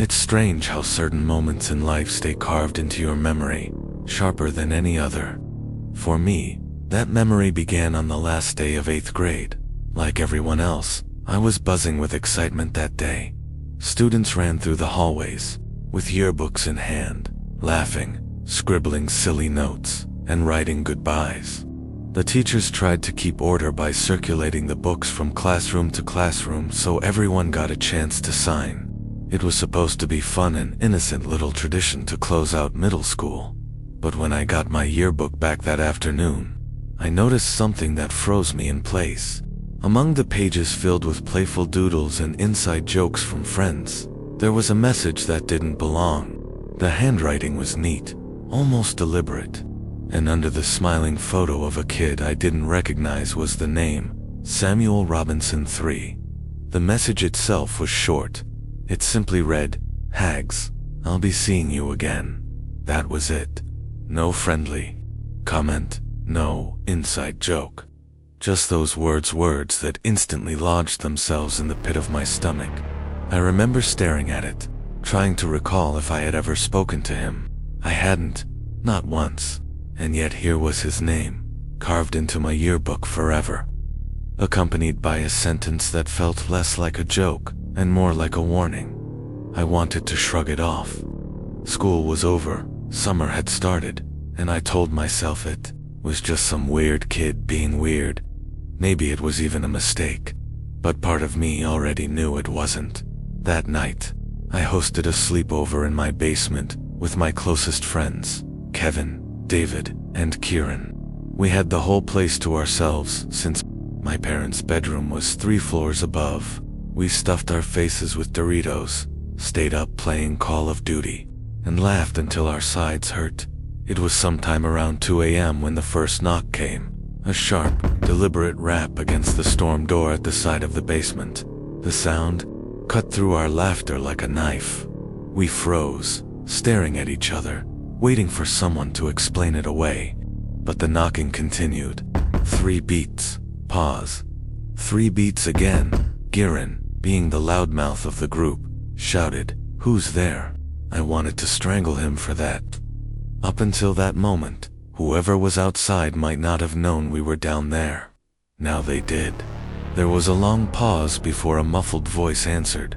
It's strange how certain moments in life stay carved into your memory, sharper than any other. For me, that memory began on the last day of 8th grade. Like everyone else, I was buzzing with excitement that day. Students ran through the hallways, with yearbooks in hand, laughing, scribbling silly notes, and writing goodbyes. The teachers tried to keep order by circulating the books from classroom to classroom so everyone got a chance to sign. It was supposed to be fun and innocent little tradition to close out middle school. But when I got my yearbook back that afternoon, I noticed something that froze me in place. Among the pages filled with playful doodles and inside jokes from friends, there was a message that didn't belong. The handwriting was neat, almost deliberate, and under the smiling photo of a kid I didn't recognize was the name, Samuel Robinson III. The message itself was short. It simply read, "Hags, I'll be seeing you again." That was it. No friendly comment, no inside joke. Just those words that instantly lodged themselves in the pit of my stomach. I remember staring at it, trying to recall if I had ever spoken to him. I hadn't, not once, and yet here was his name, carved into my yearbook forever, accompanied by a sentence that felt less like a joke and more like a warning. I wanted to shrug it off. School was over, summer had started, and I told myself it was just some weird kid being weird. Maybe it was even a mistake, but part of me already knew it wasn't. That night, I hosted a sleepover in my basement with my closest friends, Kevin, David, and Kieran. We had the whole place to ourselves since my parents' bedroom was 3 floors above. We stuffed our faces with Doritos, stayed up playing Call of Duty, and laughed until our sides hurt. It was sometime around 2 a.m. when the first knock came, a sharp, deliberate rap against the storm door at the side of the basement. The sound cut through our laughter like a knife. We froze, staring at each other, waiting for someone to explain it away. But the knocking continued. 3 beats, pause. 3 beats again. Kieran, being the loudmouth of the group, shouted, "Who's there?" I wanted to strangle him for that. Up until that moment, whoever was outside might not have known we were down there. Now they did. There was a long pause before a muffled voice answered,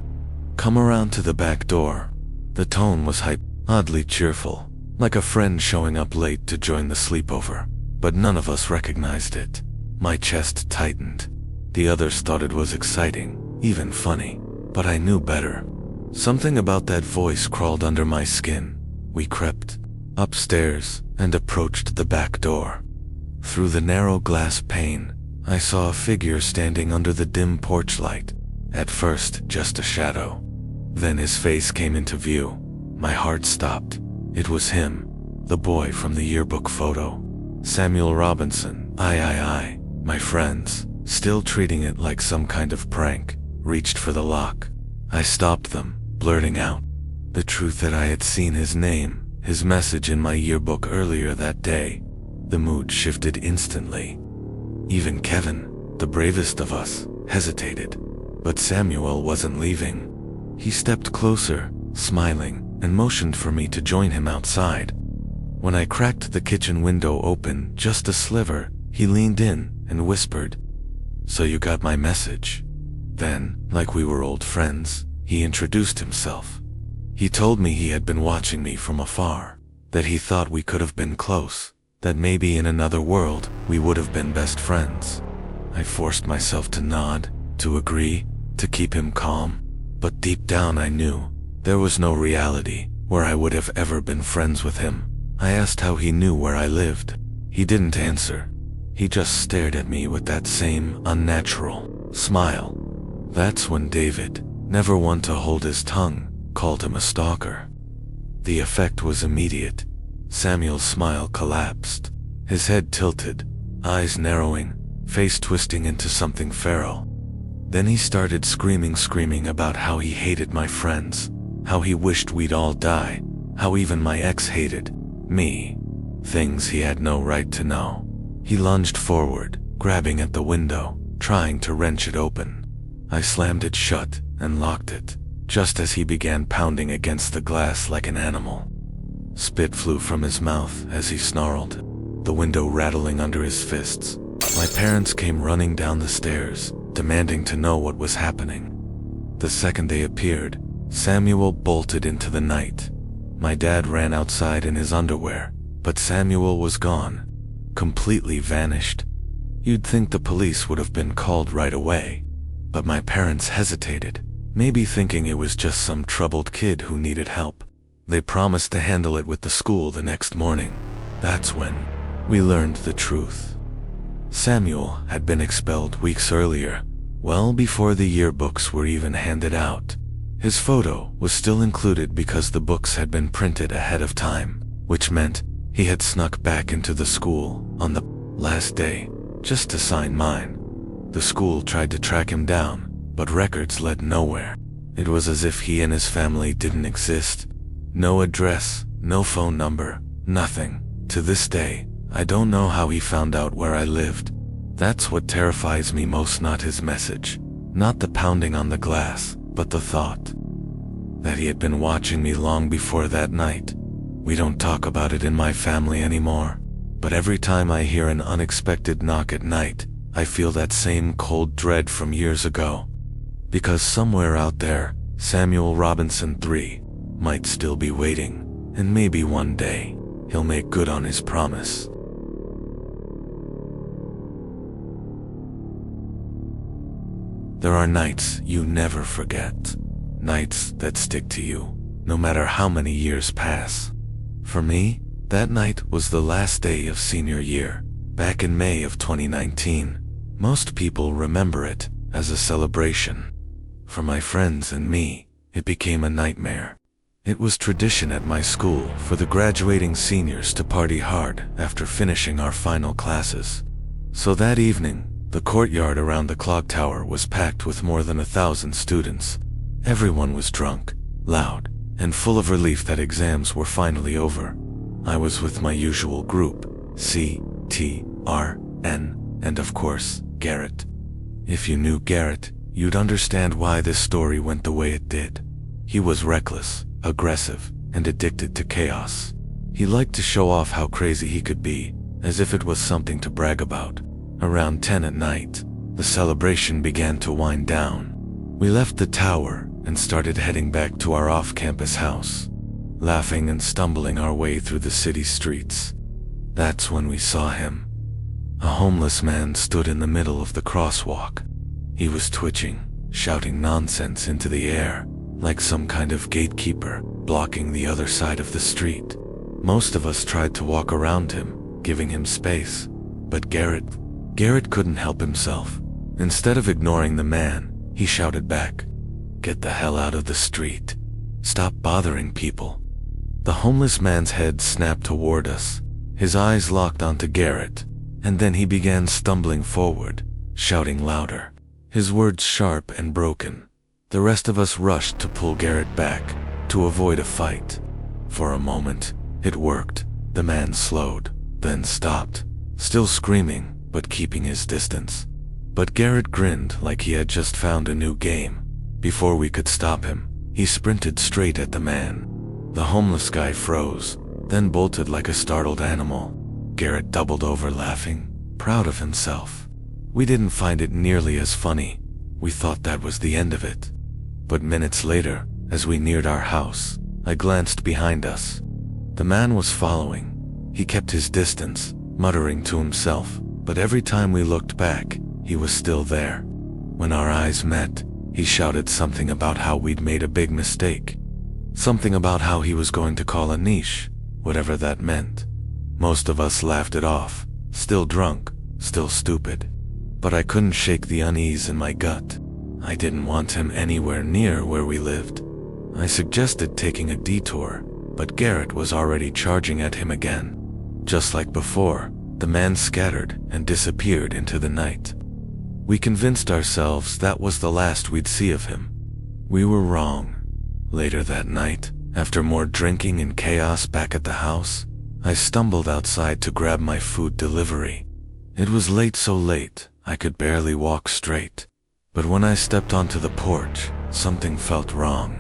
"Come around to the back door." The tone was oddly cheerful, like a friend showing up late to join the sleepover, but none of us recognized it. My chest tightened. The others thought it was exciting, even funny, but I knew better. Something about that voice crawled under my skin. We crept upstairs and approached the back door. Through the narrow glass pane, I saw a figure standing under the dim porch light. At first, just a shadow. Then his face came into view. My heart stopped. It was him, the boy from the yearbook photo. Samuel Robinson. My friends, still treating it like some kind of prank, reached for the lock. I stopped them, blurting out the truth that I had seen his name, his message in my yearbook earlier that day. The mood shifted instantly. Even Kevin, the bravest of us, hesitated. But Samuel wasn't leaving. He stepped closer, smiling, and motioned for me to join him outside. When I cracked the kitchen window open just a sliver, he leaned in and whispered, "So you got my message?" Then, like we were old friends, he introduced himself. He told me he had been watching me from afar, that he thought we could have been close, that maybe in another world we would have been best friends. I forced myself to nod, to agree, to keep him calm, but deep down I knew there was no reality where I would have ever been friends with him. I asked how he knew where I lived. He didn't answer. He just stared at me with that same unnatural smile. That's when David, never one to hold his tongue, called him a stalker. The effect was immediate. Samuel's smile collapsed, his head tilted, eyes narrowing, face twisting into something feral. Then he started screaming about how he hated my friends, how he wished we'd all die, how even my ex hated me. Things he had no right to know. He lunged forward, grabbing at the window, trying to wrench it open. I slammed it shut and locked it, just as he began pounding against the glass like an animal. Spit flew from his mouth as he snarled, the window rattling under his fists. My parents came running down the stairs, demanding to know what was happening. The second they appeared, Samuel bolted into the night. My dad ran outside in his underwear, but Samuel was gone, completely vanished. You'd think the police would have been called right away, but my parents hesitated, maybe thinking it was just some troubled kid who needed help. They promised to handle it with the school the next morning. That's when we learned the truth. Samuel had been expelled weeks earlier, well before the yearbooks were even handed out. His photo was still included because the books had been printed ahead of time, which meant he had snuck back into the school on the last day, just to sign mine. The school tried to track him down, but records led nowhere. It was as if he and his family didn't exist. No address, no phone number, nothing. To this day, I don't know how he found out where I lived. That's what terrifies me most, not his message, not the pounding on the glass, but the thought that he had been watching me long before that night. We don't talk about it in my family anymore, but every time I hear an unexpected knock at night, I feel that same cold dread from years ago. Because somewhere out there, Samuel Robinson III might still be waiting, and maybe one day, he'll make good on his promise. There are nights you never forget. Nights that stick to you, no matter how many years pass. For me, that night was the last day of senior year, back in May of 2019. Most people remember it as a celebration. For my friends and me, it became a nightmare. It was tradition at my school for the graduating seniors to party hard after finishing our final classes. So that evening, the courtyard around the clock tower was packed with more than 1,000 students. Everyone was drunk, loud, and full of relief that exams were finally over. I was with my usual group, C, T, R, N, and of course, Garrett. If you knew Garrett, you'd understand why this story went the way it did. He was reckless, aggressive, and addicted to chaos. He liked to show off how crazy he could be, as if it was something to brag about. Around 10 at night, the celebration began to wind down. We left the tower and started heading back to our off-campus house, laughing and stumbling our way through the city streets. That's when we saw him. A homeless man stood in the middle of the crosswalk. He was twitching, shouting nonsense into the air, like some kind of gatekeeper, blocking the other side of the street. Most of us tried to walk around him, giving him space, but Garrett couldn't help himself. Instead of ignoring the man, he shouted back, "Get the hell out of the street. Stop bothering people." The homeless man's head snapped toward us. His eyes locked onto Garrett, and then he began stumbling forward, shouting louder, his words sharp and broken. The rest of us rushed to pull Garrett back, to avoid a fight. For a moment, it worked. The man slowed, then stopped, still screaming, but keeping his distance. But Garrett grinned like he had just found a new game. Before we could stop him, he sprinted straight at the man. The homeless guy froze, then bolted like a startled animal. Garrett doubled over laughing, proud of himself. We didn't find it nearly as funny. We thought that was the end of it. But minutes later, as we neared our house, I glanced behind us. The man was following. He kept his distance, muttering to himself, but every time we looked back, he was still there. When our eyes met, he shouted something about how we'd made a big mistake. Something about how he was going to call a niche, whatever that meant. Most of us laughed it off, still drunk, still stupid. But I couldn't shake the unease in my gut. I didn't want him anywhere near where we lived. I suggested taking a detour, but Garrett was already charging at him again. Just like before, the man scattered and disappeared into the night. We convinced ourselves that was the last we'd see of him. We were wrong. Later that night, after more drinking and chaos back at the house, I stumbled outside to grab my food delivery. It was late, so late, I could barely walk straight. But when I stepped onto the porch, something felt wrong.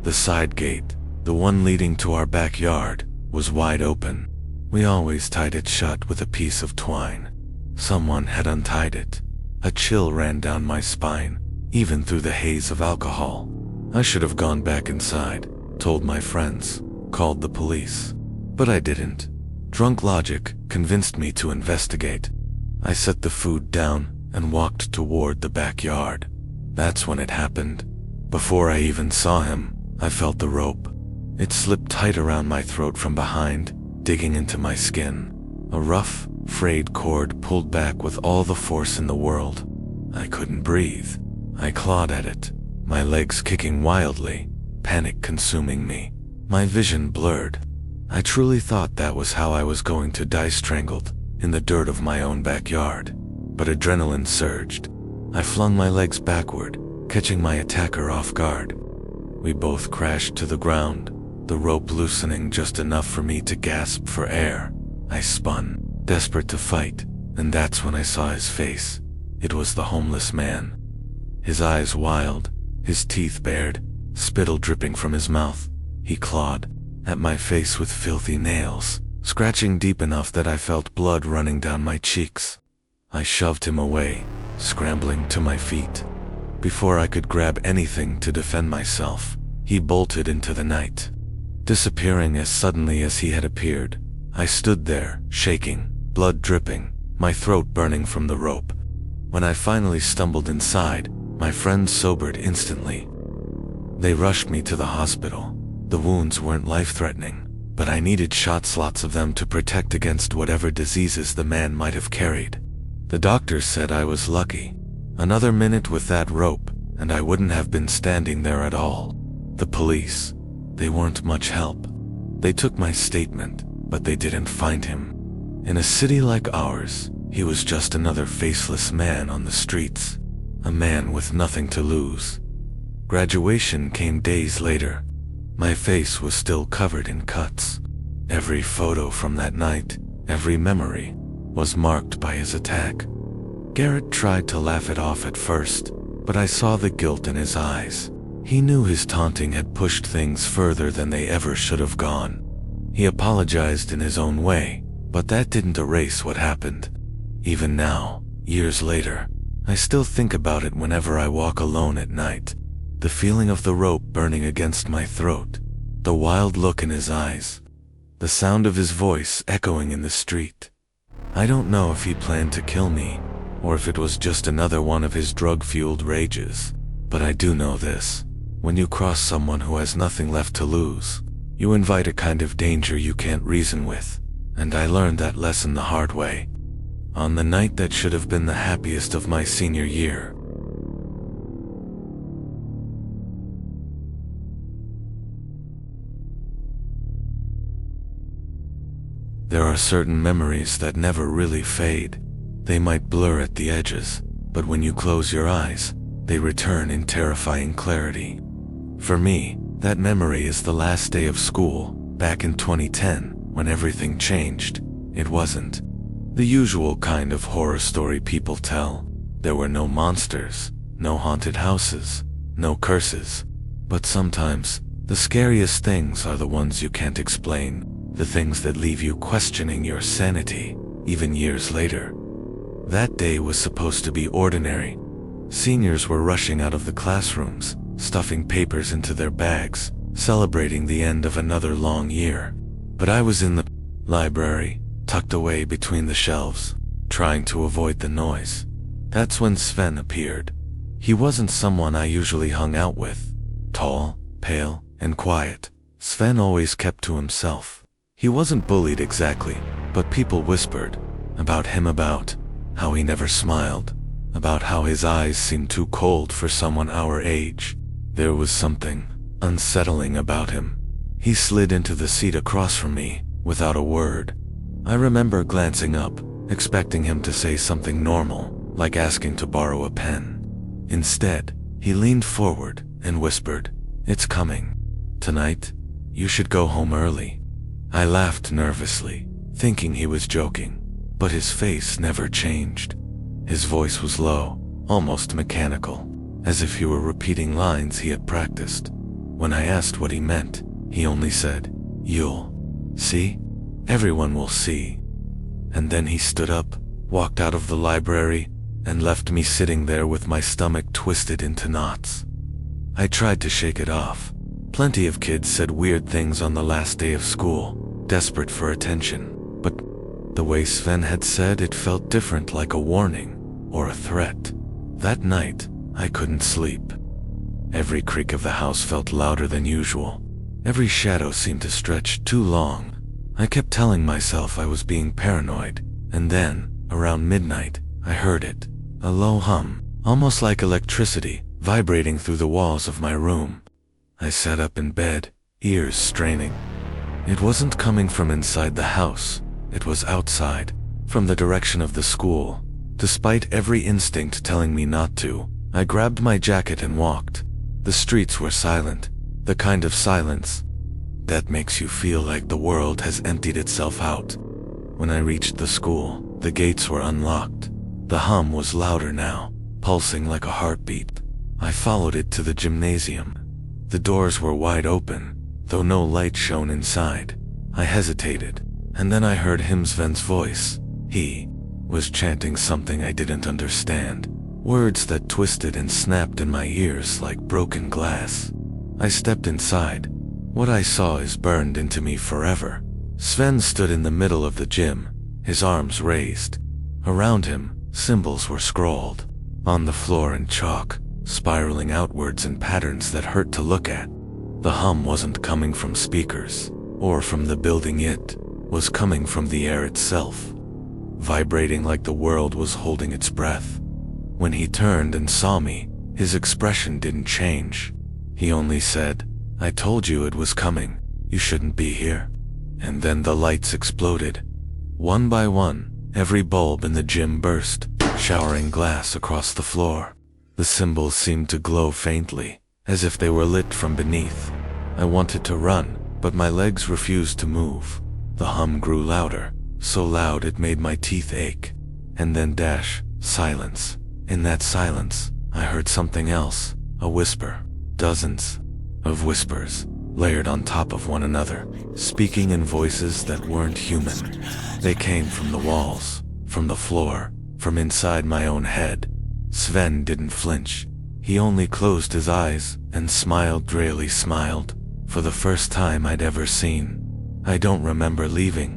The side gate, the one leading to our backyard, was wide open. We always tied it shut with a piece of twine. Someone had untied it. A chill ran down my spine, even through the haze of alcohol. I should have gone back inside, told my friends, called the police. But I didn't. Drunk logic convinced me to investigate. I set the food down and walked toward the backyard. That's when it happened. Before I even saw him, I felt the rope. It slipped tight around my throat from behind, digging into my skin. A rough, frayed cord pulled back with all the force in the world. I couldn't breathe. I clawed at it, my legs kicking wildly, panic consuming me. My vision blurred. I truly thought that was how I was going to die, strangled in the dirt of my own backyard. But adrenaline surged. I flung my legs backward, catching my attacker off guard. We both crashed to the ground, the rope loosening just enough for me to gasp for air. I spun, desperate to fight, and that's when I saw his face. It was the homeless man. His eyes wild, his teeth bared, spittle dripping from his mouth. He clawed at my face with filthy nails, scratching deep enough that I felt blood running down my cheeks. I shoved him away, scrambling to my feet. Before I could grab anything to defend myself, he bolted into the night, disappearing as suddenly as he had appeared. I stood there, shaking, blood dripping, my throat burning from the rope. When I finally stumbled inside, my friends sobered instantly. They rushed me to the hospital. The wounds weren't life-threatening, but I needed shots, lots of them, to protect against whatever diseases the man might have carried. The doctors said I was lucky. Another minute with that rope, and I wouldn't have been standing there at all. The police, they weren't much help. They took my statement, but they didn't find him. In a city like ours, he was just another faceless man on the streets, a man with nothing to lose. Graduation came days later. My face was still covered in cuts. Every photo from that night, every memory, was marked by his attack. Garrett tried to laugh it off at first, but I saw the guilt in his eyes. He knew his taunting had pushed things further than they ever should have gone. He apologized in his own way, but that didn't erase what happened. Even now, years later, I still think about it whenever I walk alone at night. The feeling of the rope burning against my throat, the wild look in his eyes, the sound of his voice echoing in the street. I don't know if he planned to kill me, or if it was just another one of his drug-fueled rages. But I do know this: when you cross someone who has nothing left to lose, you invite a kind of danger you can't reason with, and I learned that lesson the hard way. On the night that should have been the happiest of my senior year. There are certain memories that never really fade. They might blur at the edges, but when you close your eyes, they return in terrifying clarity. For me, that memory is the last day of school, back in 2010, when everything changed. It wasn't the usual kind of horror story people tell. There were no monsters, no haunted houses, no curses. But sometimes, the scariest things are the ones you can't explain. The things that leave you questioning your sanity, even years later. That day was supposed to be ordinary. Seniors were rushing out of the classrooms, stuffing papers into their bags, celebrating the end of another long year. But I was in the library, tucked away between the shelves, trying to avoid the noise. That's when Sven appeared. He wasn't someone I usually hung out with. Tall, pale, and quiet, Sven always kept to himself. He wasn't bullied exactly, but people whispered about him, about how he never smiled, about how his eyes seemed too cold for someone our age. There was something unsettling about him. He slid into the seat across from me, without a word. I remember glancing up, expecting him to say something normal, like asking to borrow a pen. Instead, he leaned forward and whispered, "It's coming. Tonight, you should go home early." I laughed nervously, thinking he was joking, but his face never changed. His voice was low, almost mechanical, as if he were repeating lines he had practiced. When I asked what he meant, he only said, "You'll see? Everyone will see." And then he stood up, walked out of the library, and left me sitting there with my stomach twisted into knots. I tried to shake it off. Plenty of kids said weird things on the last day of school, desperate for attention, but the way Sven had said it felt different, like a warning or a threat. That night, I couldn't sleep. Every creak of the house felt louder than usual. Every shadow seemed to stretch too long. I kept telling myself I was being paranoid, and then, around midnight, I heard it. A low hum, almost like electricity, vibrating through the walls of my room. I sat up in bed, ears straining. It wasn't coming from inside the house. It was outside, from the direction of the school. Despite every instinct telling me not to, I grabbed my jacket and walked. The streets were silent, the kind of silence that makes you feel like the world has emptied itself out. When I reached the school, the gates were unlocked. The hum was louder now, pulsing like a heartbeat. I followed it to the gymnasium. The doors were wide open, though no light shone inside. I hesitated, and then I heard Sven's voice. He was chanting something I didn't understand, words that twisted and snapped in my ears like broken glass. I stepped inside. What I saw is burned into me forever. Sven stood in the middle of the gym, his arms raised. Around him, symbols were scrawled on the floor in chalk, spiraling outwards in patterns that hurt to look at. The hum wasn't coming from speakers or from the building, it was coming from the air itself, vibrating like the world was holding its breath. When he turned and saw me, his expression didn't change. He only said, "I told you it was coming. You shouldn't be here." And then the lights exploded. One by one, every bulb in the gym burst, showering glass across the floor. The symbols seemed to glow faintly, as if they were lit from beneath. I wanted to run, but my legs refused to move. The hum grew louder, so loud it made my teeth ache. And then silence. In that silence, I heard something else, a whisper. Dozens of whispers, layered on top of one another, speaking in voices that weren't human. They came from the walls, from the floor, from inside my own head. Sven didn't flinch. He only closed his eyes and smiled, drearily smiled, for the first time I'd ever seen. I don't remember leaving.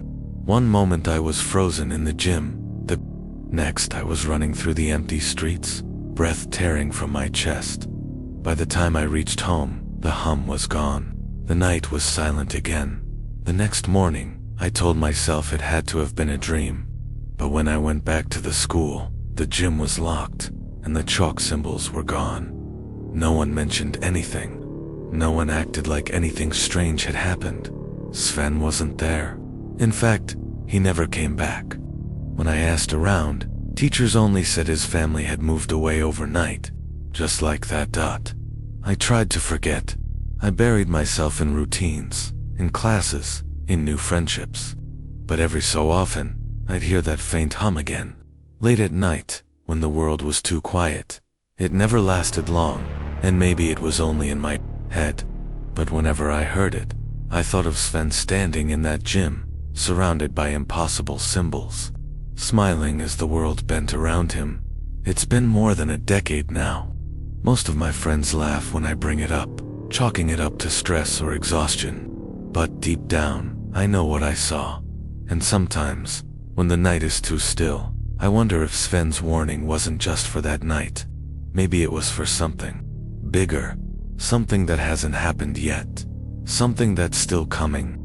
One moment I was frozen in the gym. The next I was running through the empty streets, breath tearing from my chest. By the time I reached home, the hum was gone. The night was silent again. The next morning, I told myself it had to have been a dream. But when I went back to the school, the gym was locked, and the chalk symbols were gone. No one mentioned anything. No one acted like anything strange had happened. Sven wasn't there. In fact, he never came back. When I asked around, teachers only said his family had moved away overnight, just like that. I tried to forget. I buried myself in routines, in classes, in new friendships. But every so often, I'd hear that faint hum again. Late at night, when the world was too quiet. It never lasted long, and maybe it was only in my head. But whenever I heard it, I thought of Sven standing in that gym, surrounded by impossible symbols, smiling as the world bent around him. It's been more than a decade now. Most of my friends laugh when I bring it up, chalking it up to stress or exhaustion. But deep down, I know what I saw. And sometimes, when the night is too still, I wonder if Sven's warning wasn't just for that night. Maybe it was for something bigger, something that hasn't happened yet, something that's still coming.